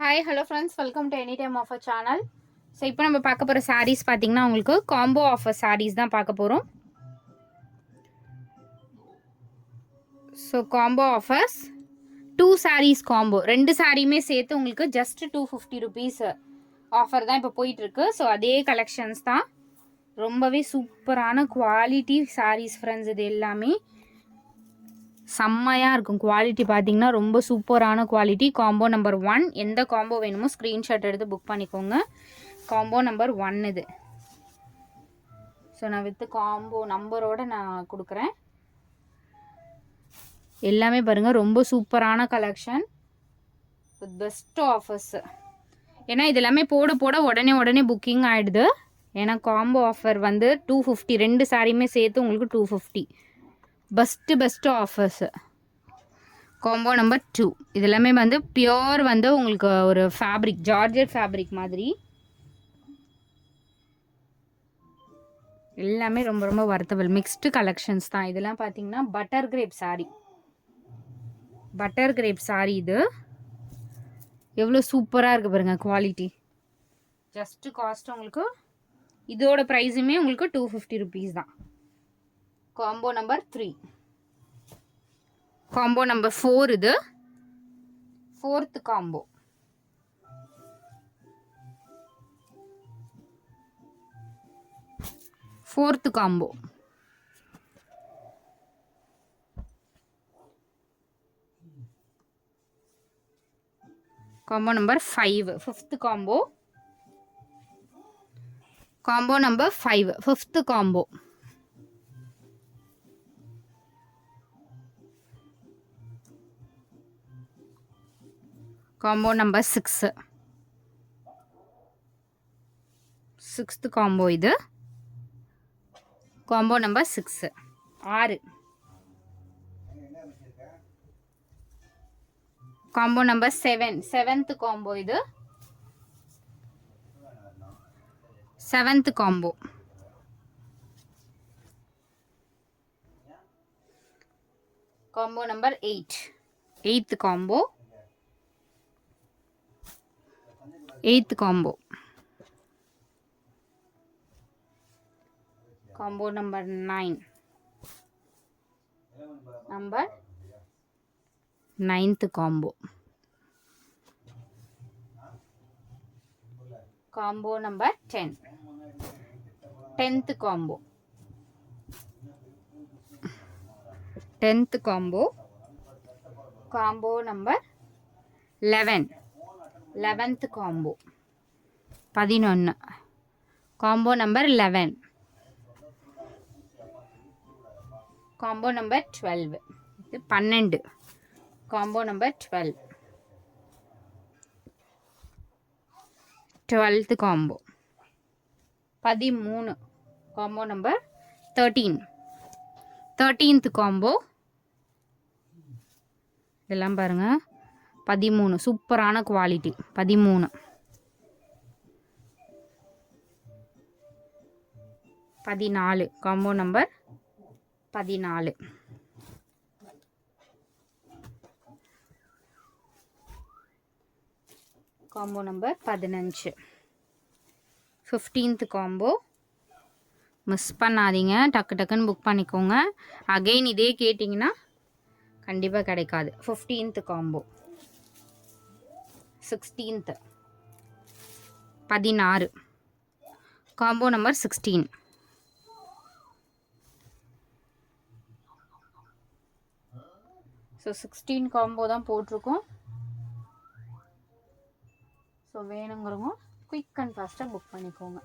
Hi hello friends, welcome to any time offer channel. So இப்போ நம்ம பார்க்க போகிற சாரீஸ் பார்த்தீங்கன்னா உங்களுக்கு காம்போ ஆஃபர் சாரீஸ் தான் பார்க்க போகிறோம். So combo offers 2 saris combo, 2 சாரியுமே சேர்த்து உங்களுக்கு ஜஸ்ட் 250 ருபீஸ் ஆஃபர் தான் இப்போ போயிட்டுருக்கு. ஸோ அதே கலெக்ஷன்ஸ் தான், ரொம்பவே சூப்பரான குவாலிட்டி சாரீஸ் ஃப்ரெண்ட்ஸ். இது எல்லாமே செம்மையாக இருக்கும். குவாலிட்டி பார்த்தீங்கன்னா ரொம்ப சூப்பரான குவாலிட்டி. காம்போ நம்பர் 1, எந்த காம்போ வேணுமோ ஸ்க்ரீன்ஷாட் எடுத்து புக் பண்ணிக்கோங்க. காம்போ நம்பர் 1 இது. ஸோ நான் வித் காம்போ நம்பரோடு நான் கொடுக்குறேன். எல்லாமே பாருங்கள், ரொம்ப சூப்பரான கலெக்ஷன் வித் பெஸ்ட் ஆஃபர்ஸ். ஏன்னா இது எல்லாமே போட போட உடனே புக்கிங் ஆகிடுது. ஏன்னா காம்போ ஆஃபர் வந்து 250, 2 சாரியுமே சேர்த்து உங்களுக்கு 250. Best offers. காம்போ நம்பர் 2 இது எல்லாமே வந்து பியோர் வந்து உங்களுக்கு ஒரு ஃபேப்ரிக், ஜார்ஜெட் ஃபேப்ரிக் மாதிரி. எல்லாமே ரொம்ப வர்த்தபிள் மிக்ஸ்டு கலெக்ஷன்ஸ் தான். இதெல்லாம் பார்த்தீங்கன்னா பட்டர் கிரேப் சாரி. இது எவ்வளோ சூப்பராக இருக்குது பாருங்கள் குவாலிட்டி. ஜஸ்ட்டு காஸ்ட் உங்களுக்கு இதோட ப்ரைஸுமே உங்களுக்கு 250 ருபீஸ் தான். Combo number 3. காம்போ நம்பர் 4 இது, 4th combo. Combo number 5, 5th combo. Combo number 5, 5th combo. Combo number 6, 6th combo இது. Combo number 6, 6. Combo number 7, 7th combo இது. 7th combo. Combo number 8, 8th combo. 8th combo. Combo number 9, number 9th combo. Combo number 10, 10th combo. 10th combo. Combo number 11, 11th combo. 11. Combo number 11. Combo number 12, இது 12. Combo number 12, 12th combo. 13. Combo number 13, 13th combo. இதெல்லாம் பாருங்கள் 13, சூப்பரான quality. 13. 14, combo number 14. Combo number 15, 15th combo. Miss பண்ணாதீங்க, டக்குன்னு book பண்ணிக்கோங்க. Again இதே கேட்டிங்கன்னா கண்டிப்பாக கிடைக்காது. 15th combo. 16th, 16. Combo number 16. So 16 combo தான் போட்டிருக்கோம். ஸோ வேணுங்கிறவங்க குயிக் அண்ட் ஃபாஸ்ட்டாக புக் பண்ணிக்கோங்க.